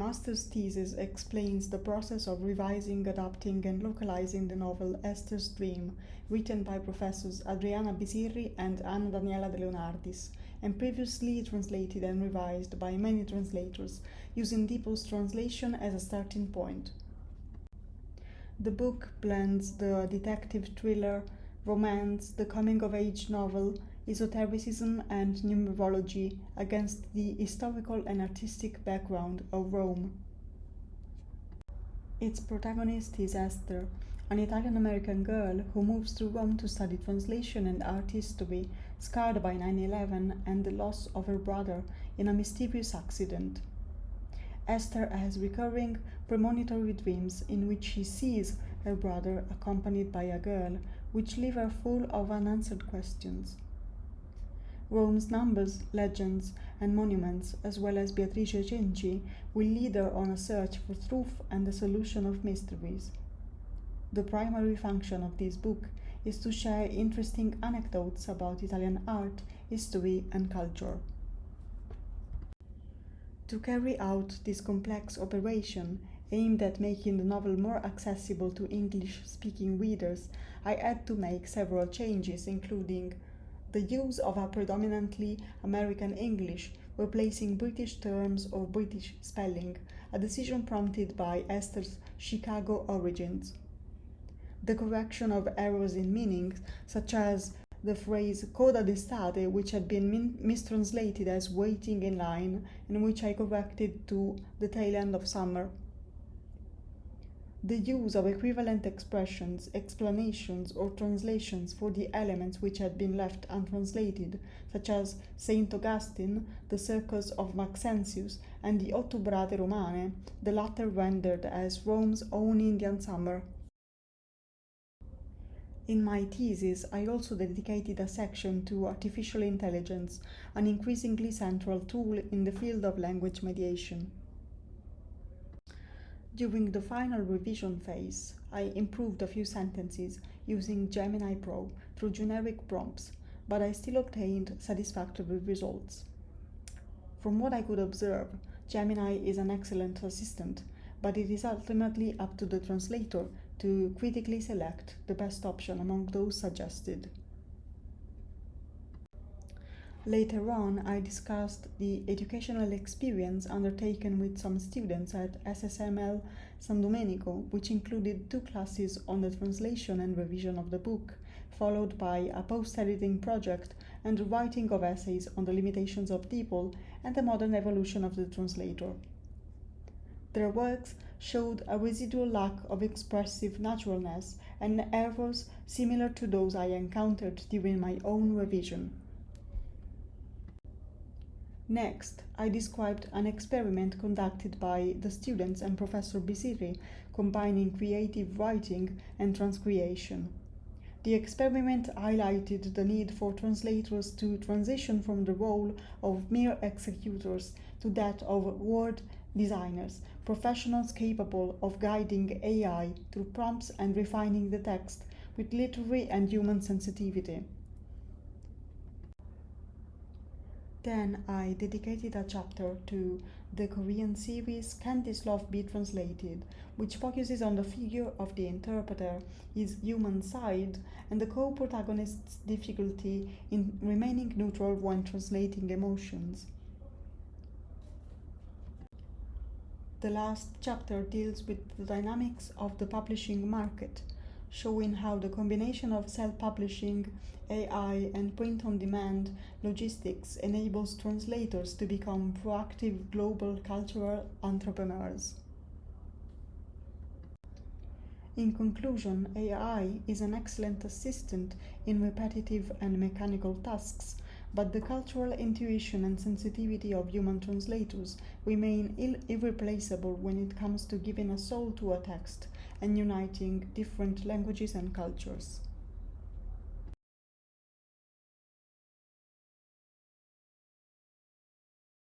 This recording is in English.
master's thesis explains the process of revising, adapting, and localizing the novel Esther's Dream, written by Professors Adriana Bisirri and Anna Daniela De Leonardis, and previously translated and revised by many translators, using Deeple's translation as a starting point. The book blends the detective thriller, romance, the coming-of-age novel, esotericism, and numerology against the historical and artistic background of Rome. Its protagonist is Esther, an Italian-American girl who moves to Rome to study translation and art history, scarred by 9/11 and the loss of her brother in a mysterious accident. Esther has recurring premonitory dreams in which she sees her brother accompanied by a girl, which leave her full of unanswered questions. Rome's numbers, legends, and monuments, as well as Beatrice Cenci, will lead her on a search for truth and the solution of mysteries. The primary function of this book is to share interesting anecdotes about Italian art, history, and culture. To carry out this complex operation, aimed at making the novel more accessible to English-speaking readers, I had to make several changes, including the use of a predominantly American English, replacing British terms or British spelling, a decision prompted by Esther's Chicago origins. The correction of errors in meaning, such as the phrase coda d'estate, which had been mistranslated as waiting in line, and which I corrected to the tail end of summer. The use of equivalent expressions, explanations, or translations for the elements which had been left untranslated, such as Saint Augustine, the Circus of Maxentius, and the Otto Brate Romane, the latter rendered as Rome's own Indian summer. In my thesis, I also dedicated a section to artificial intelligence, an increasingly central tool in the field of language mediation. During the final revision phase, I improved a few sentences using Gemini Pro through generic prompts, but I still obtained satisfactory results. From what I could observe, Gemini is an excellent assistant, but it is ultimately up to the translator to critically select the best option among those suggested. Later on, I discussed the educational experience undertaken with some students at Ssml San Domenico, which included 2 classes on the translation and revision of the book, followed by a post-editing project and the writing of essays on the limitations of Deeple and the modern evolution of the translator. Their works showed a residual lack of expressive naturalness and errors similar to those I encountered during my own revision. Next, I described an experiment conducted by the students and Professor Bisirri, combining creative writing and transcreation. The experiment highlighted the need for translators to transition from the role of mere executors to that of word designers, professionals capable of guiding AI through prompts and refining the text with literary and human sensitivity. Then I dedicated a chapter to the Korean series Can This Love Be Translated, which focuses on the figure of the interpreter, his human side, and the co-protagonist's difficulty in remaining neutral when translating emotions. The last chapter deals with the dynamics of the publishing market, showing how the combination of self-publishing, AI, and print-on-demand logistics enables translators to become proactive global cultural entrepreneurs. In conclusion, AI is an excellent assistant in repetitive and mechanical tasks, but the cultural intuition and sensitivity of human translators remain irreplaceable when it comes to giving a soul to a text and uniting different languages and cultures.